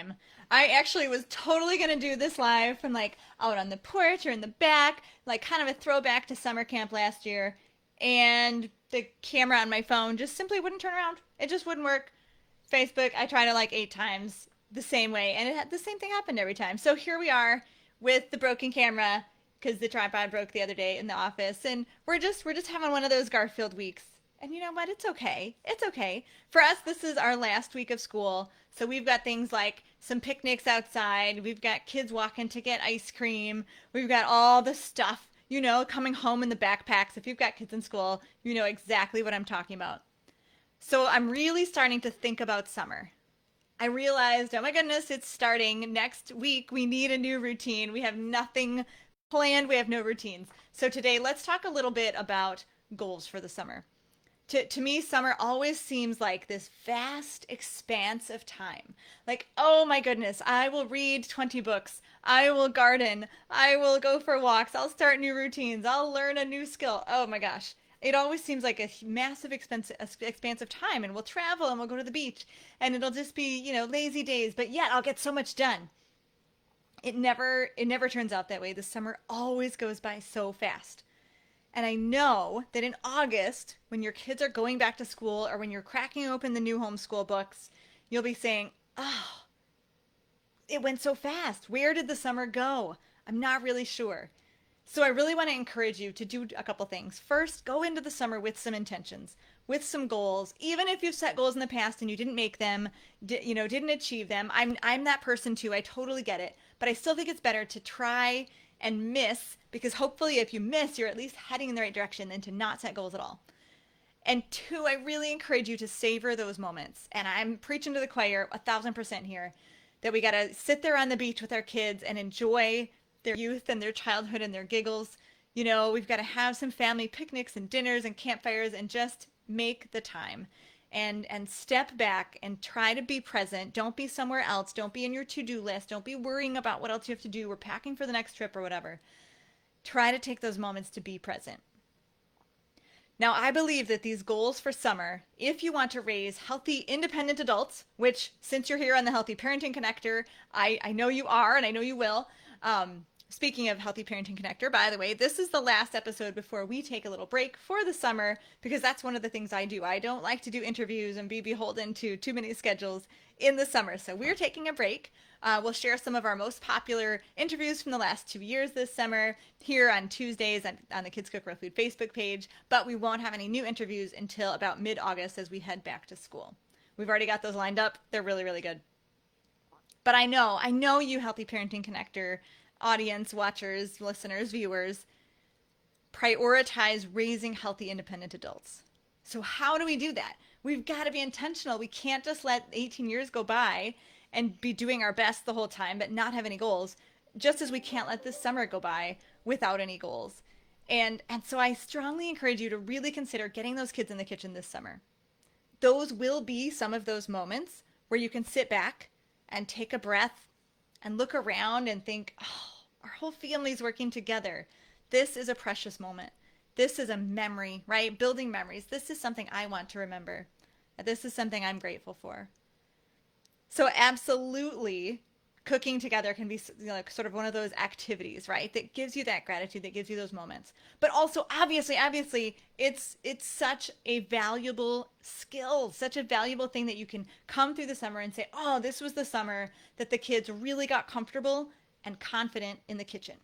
time. I actually was totally going to do this live from like out on the porch or in the back, like kind of a throwback to summer camp last year. And the camera on my phone just simply wouldn't turn around. It just wouldn't work. Facebook, I tried it like 8 times the same way, and the same thing happened every time. So here we are with the broken camera because the tripod broke the other day in the office, and we're just having one of those Garfield weeks. And you know what? It's okay. It's okay. For us, this is our last week of school, so we've got things like some picnics outside. We've got kids walking to get ice cream. We've got all the stuff, coming home in the backpacks. If you've got kids in school, you know exactly what I'm talking about. So I'm really starting to think about summer. I realized, oh my goodness, it's starting next week. We need a new routine. We have nothing planned. We have no routines. So today, let's talk a little bit about goals for the summer. To me, summer always seems like this vast expanse of time. Like, oh my goodness, I will read 20 books. I will garden. I will go for walks. I'll start new routines. I'll learn a new skill. Oh my gosh. It always seems like a massive expanse of time, and we'll travel and we'll go to the beach, and it'll just be, lazy days, but yet I'll get so much done. It never turns out that way. The summer always goes by so fast. And I know that in August, when your kids are going back to school or when you're cracking open the new homeschool books, you'll be saying, oh, it went so fast. Where did the summer go? I'm not really sure. So I really want to encourage you to do a couple things. First, go into the summer with some intentions, with some goals. Even if you've set goals in the past and you didn't make them, didn't achieve them. I'm that person too. I totally get it. But I still think it's better to try and miss, because hopefully if you miss, you're at least heading in the right direction than to not set goals at all. And two, I really encourage you to savor those moments. And I'm preaching to the choir 1,000% here that we got to sit there on the beach with our kids and enjoy their youth and their childhood and their giggles. We've got to have some family picnics and dinners and campfires and just make the time and step back and try to be present. Don't be somewhere else. Don't be in your to-do list. Don't be worrying about what else you have to do or packing for the next trip or whatever. Try to take those moments to be present. Now, I believe that these goals for summer, if you want to raise healthy, independent adults, which since you're here on the Healthy Parenting Connector, I know you are and I know you will. Speaking of Healthy Parenting Connector, by the way, this is the last episode before we take a little break for the summer, because that's one of the things I do. I don't like to do interviews and be beholden to too many schedules in the summer. So we're taking a break. We'll share some of our most popular interviews from the last 2 years this summer here on Tuesdays on the Kids Cook Real Food Facebook page, but we won't have any new interviews until about mid-August as we head back to school. We've already got those lined up. They're really, really good. But I know you Healthy Parenting Connector audience, watchers, listeners, viewers, prioritize raising healthy, independent adults. So how do we do that? We've got to be intentional. We can't just let 18 years go by and be doing our best the whole time, but not have any goals, just as we can't let this summer go by without any goals. And so I strongly encourage you to really consider getting those kids in the kitchen this summer. Those will be some of those moments where you can sit back and take a breath and look around and think, oh, our whole family's working together. This is a precious moment. This is a memory, right? Building memories. This is something I want to remember. This is something I'm grateful for. So absolutely, cooking together can be sort of one of those activities, right? That gives you that gratitude, that gives you those moments. But also, obviously, it's such a valuable skill, such a valuable thing that you can come through the summer and say, oh, this was the summer that the kids really got comfortable and confident in the kitchen.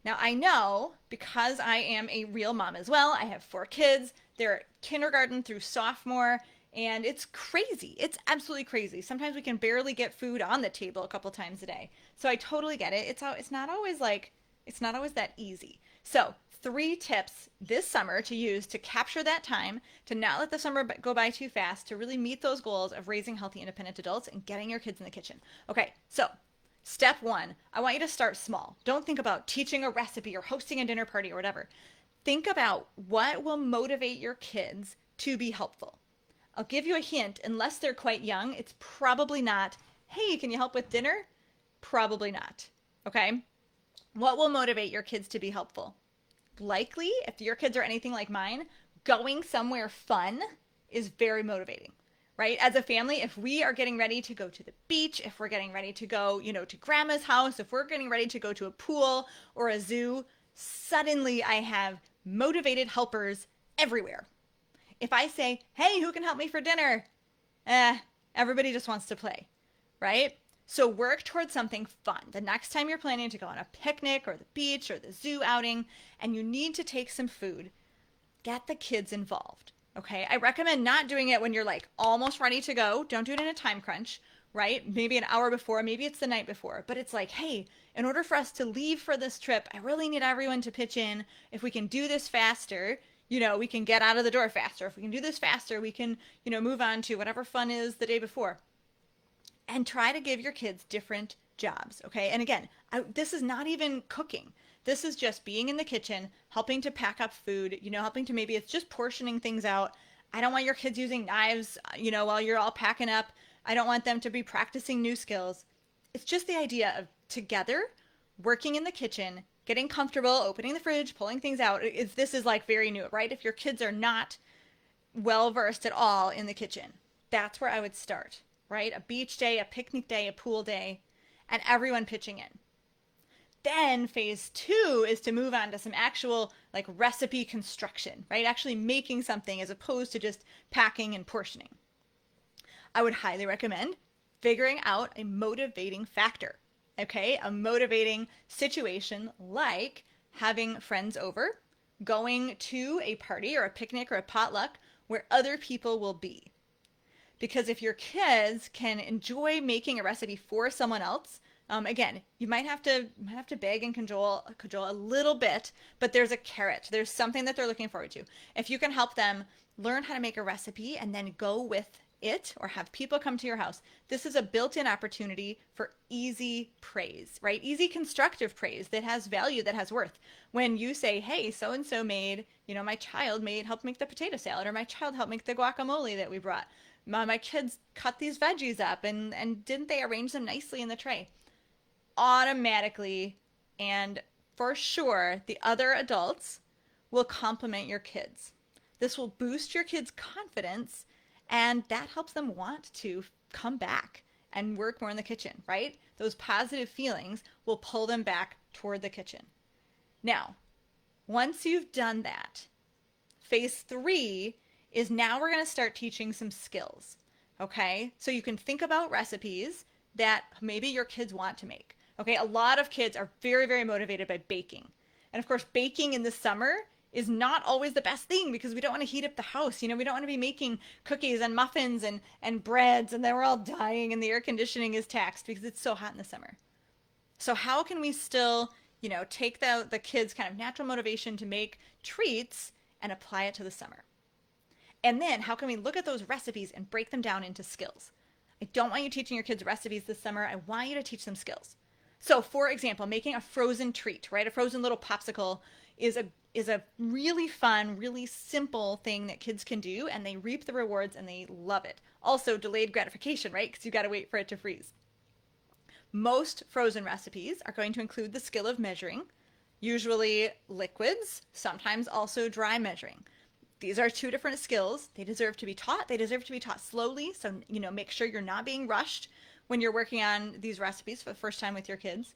Now, I know because I am a real mom as well. I have 4 kids. They're kindergarten through sophomore. And it's crazy. It's absolutely crazy. Sometimes we can barely get food on the table a couple times a day. So I totally get it. It's not always that easy. So 3 tips this summer to use to capture that time, to not let the summer go by too fast, to really meet those goals of raising healthy, independent adults and getting your kids in the kitchen. Okay, so step 1, I want you to start small. Don't think about teaching a recipe or hosting a dinner party or whatever. Think about what will motivate your kids to be helpful. I'll give you a hint. Unless they're quite young, it's probably not, hey, can you help with dinner? Probably not. Okay? What will motivate your kids to be helpful? Likely, if your kids are anything like mine, going somewhere fun is very motivating. right? As a family, if we are getting ready to go to the beach, if we're getting ready to go, to grandma's house, if we're getting ready to go to a pool or a zoo, suddenly I have motivated helpers everywhere. If I say, hey, who can help me for dinner? Eh, everybody just wants to play, right? So work towards something fun. The next time you're planning to go on a picnic or the beach or the zoo outing and you need to take some food, get the kids involved. Okay. I recommend not doing it when you're like almost ready to go. Don't do it in a time crunch, right? Maybe an hour before, maybe it's the night before, but it's like, hey, in order for us to leave for this trip, I really need everyone to pitch in. If we can do this faster, we can get out of the door faster. If we can do this faster, we can, move on to whatever fun is the day before. And try to give your kids different jobs. Okay. And again, this is not even cooking. This is just being in the kitchen, helping to pack up food, helping to maybe it's just portioning things out. I don't want your kids using knives, while you're all packing up. I don't want them to be practicing new skills. It's just the idea of together working in the kitchen, getting comfortable, opening the fridge, pulling things out. This is like very new, right? If your kids are not well versed at all in the kitchen, that's where I would start, right? A beach day, a picnic day, a pool day, and everyone pitching in. Then phase 2 is to move on to some actual like recipe construction, right? Actually making something as opposed to just packing and portioning. I would highly recommend figuring out a motivating factor, okay? A motivating situation like having friends over, going to a party or a picnic or a potluck where other people will be. Because if your kids can enjoy making a recipe for someone else, again, you might have to beg and cajole a little bit, but there's a carrot. There's something that they're looking forward to. If you can help them learn how to make a recipe and then go with it or have people come to your house, this is a built-in opportunity for easy praise, right? Easy constructive praise that has value, that has worth. When you say, hey, so-and-so made, my child helped make the potato salad, or my child helped make the guacamole that we brought. My kids cut these veggies up and didn't they arrange them nicely in the tray? Automatically and for sure, the other adults will compliment your kids. This will boost your kids' confidence and that helps them want to come back and work more in the kitchen, right? Those positive feelings will pull them back toward the kitchen. Now, once you've done that, phase 3 is now we're going to start teaching some skills. Okay? So you can think about recipes that maybe your kids want to make. Okay? A lot of kids are very, very motivated by baking. And of course, baking in the summer is not always the best thing because we don't want to heat up the house. We don't want to be making cookies and muffins and breads and then we're all dying and the air conditioning is taxed because it's so hot in the summer. So how can we still, take the kids' kind of natural motivation to make treats and apply it to the summer? And then how can we look at those recipes and break them down into skills? I don't want you teaching your kids recipes this summer. I want you to teach them skills. So for example, making a frozen treat, right? A frozen little popsicle is a really fun, really simple thing that kids can do and they reap the rewards and they love it. Also delayed gratification, right? Because you got to wait for it to freeze. Most frozen recipes are going to include the skill of measuring, usually liquids, sometimes also dry measuring. These are 2 different skills. They deserve to be taught. They deserve to be taught slowly. So, make sure you're not being rushed when you're working on these recipes for the first time with your kids.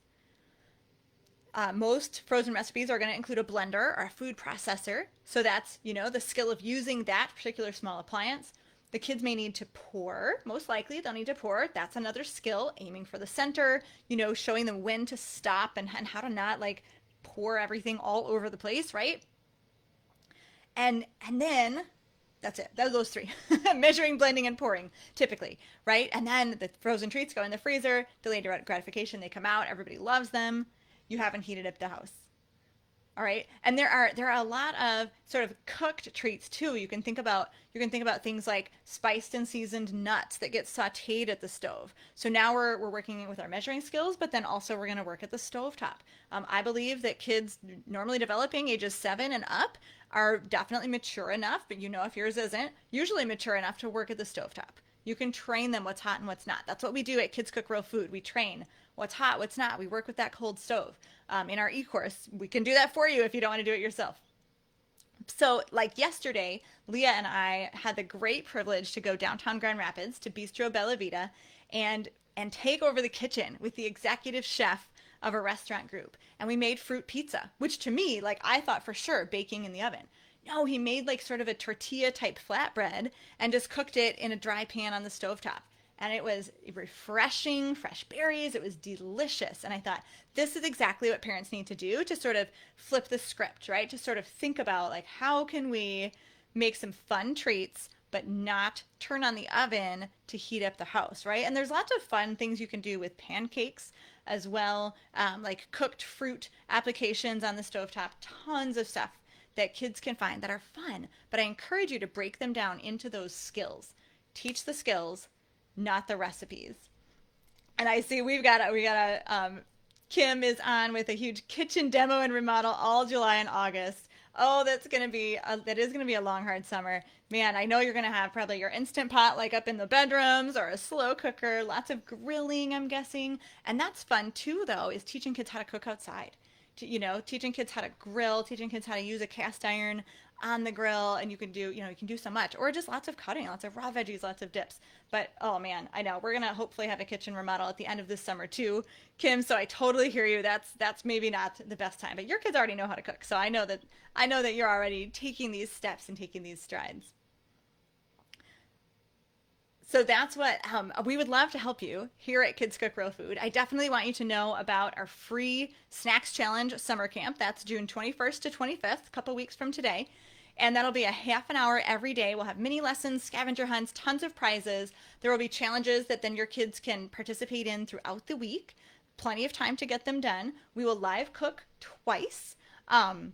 Most frozen recipes are going to include a blender or a food processor. So that's, the skill of using that particular small appliance. The kids may need to pour. Most likely they'll need to pour. That's another skill, aiming for the center, showing them when to stop and how to not like pour everything all over the place, right? And then that's it. Those 3. Measuring, blending, and pouring, typically, right? And then the frozen treats go in the freezer, delayed gratification, they come out, everybody loves them. You haven't heated up the house. All right. And there are a lot of sort of cooked treats too. You can think about things like spiced and seasoned nuts that get sauteed at the stove. So now we're working with our measuring skills, but then also we're going to work at the stovetop. I believe that kids normally developing ages 7 and up are definitely mature enough, but if yours isn't, usually mature enough to work at the stovetop. You can train them what's hot and what's not. That's what we do at Kids Cook Real Food. We train what's hot, what's not. We work with that cold stove. In our e-course, we can do that for you if you don't want to do it yourself. So, like yesterday, Leah and I had the great privilege to go downtown Grand Rapids to Bistro Bella Vita and take over the kitchen with the executive chef of a restaurant group. And we made fruit pizza, which to me, like I thought for sure baking in the oven. No, he made like sort of a tortilla type flatbread and just cooked it in a dry pan on the stovetop. And it was refreshing, fresh berries. It was delicious. And I thought, this is exactly what parents need to do to sort of flip the script, right? To sort of think about like, how can we make some fun treats, but not turn on the oven to heat up the house, right? And there's lots of fun things you can do with pancakes as well, like cooked fruit applications on the stovetop, tons of stuff that kids can find that are fun. But I encourage you to break them down into those skills. Teach the skills, not the recipes. And I see Kim is on with a huge kitchen demo and remodel all July and August. Oh, that is gonna be a long, hard summer. Man, I know you're gonna have probably your Instant Pot like up in the bedrooms or a slow cooker, lots of grilling, I'm guessing. And that's fun too, though, is teaching kids how to cook outside. Teaching kids how to grill, teaching kids how to use a cast iron on the grill, and you can do so much, or just lots of cutting, lots of raw veggies, lots of dips. But oh man, I know we're gonna hopefully have a kitchen remodel at the end of this summer too, Kim. So I totally hear you. That's maybe not the best time, but your kids already know how to cook, so I know that you're already taking these steps and taking these strides. So that's what we would love to help you here at Kids Cook Real Food. I definitely want you to know about our free Snacks Challenge summer camp. That's June 21st to 25th, a couple weeks from today. And that'll be a half an hour every day. We'll have mini lessons, scavenger hunts, tons of prizes. There will be challenges that then your kids can participate in throughout the week. Plenty of time to get them done. We will live cook twice. And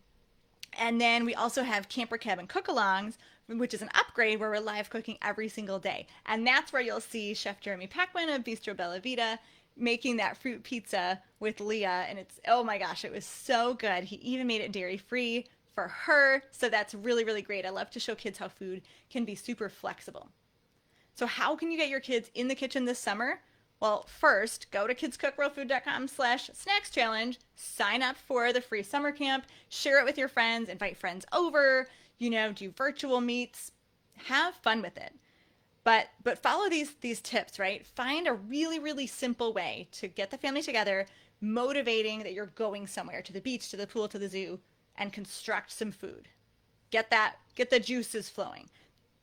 then we also have camper cabin cook-alongs, which is an upgrade where we're live cooking every single day. And that's where you'll see Chef Jeremy Packman of Bistro Bella Vita making that fruit pizza with Leah. And oh my gosh, it was so good. He even made it dairy-free for her. So that's really, really great. I love to show kids how food can be super flexible. So how can you get your kids in the kitchen this summer? Well, first, go to kidscookrealfood.com/snacks challenge, sign up for the free summer camp, share it with your friends, invite friends over, do virtual meets, have fun with it. But follow these tips, right? Find a really, really simple way to get the family together, motivating that you're going somewhere, to the beach, to the pool, to the zoo, and construct some food. Get the juices flowing.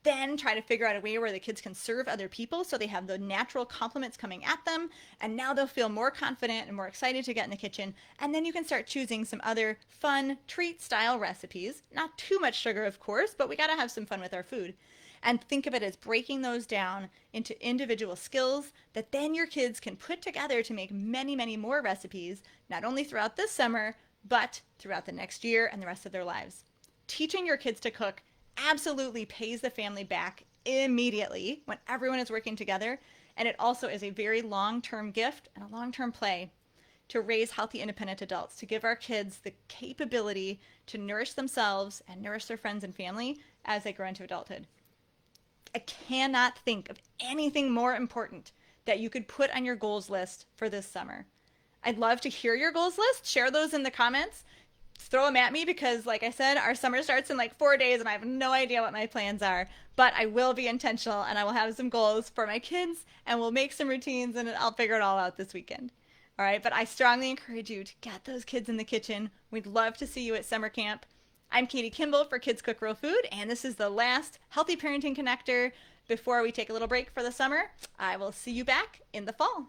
Then try to figure out a way where the kids can serve other people so they have the natural compliments coming at them. And now they'll feel more confident and more excited to get in the kitchen. And then you can start choosing some other fun treat style recipes. Not too much sugar, of course, but we got to have some fun with our food. And think of it as breaking those down into individual skills that then your kids can put together to make many, many more recipes, not only throughout this summer, but throughout the next year and the rest of their lives. Teaching your kids to cook absolutely pays the family back immediately when everyone is working together. And it also is a very long-term gift and a long-term play to raise healthy, independent adults, to give our kids the capability to nourish themselves and nourish their friends and family as they grow into adulthood. I cannot think of anything more important that you could put on your goals list for this summer. I'd love to hear your goals list. Share those in the comments. Throw them at me because, like I said, our summer starts in like 4 days and I have no idea what my plans are. But I will be intentional and I will have some goals for my kids and we'll make some routines and I'll figure it all out this weekend. All right, but I strongly encourage you to get those kids in the kitchen. We'd love to see you at summer camp. I'm Katie Kimball for Kids Cook Real Food, and this is the last Healthy Parenting Connector before we take a little break for the summer. I will see you back in the fall.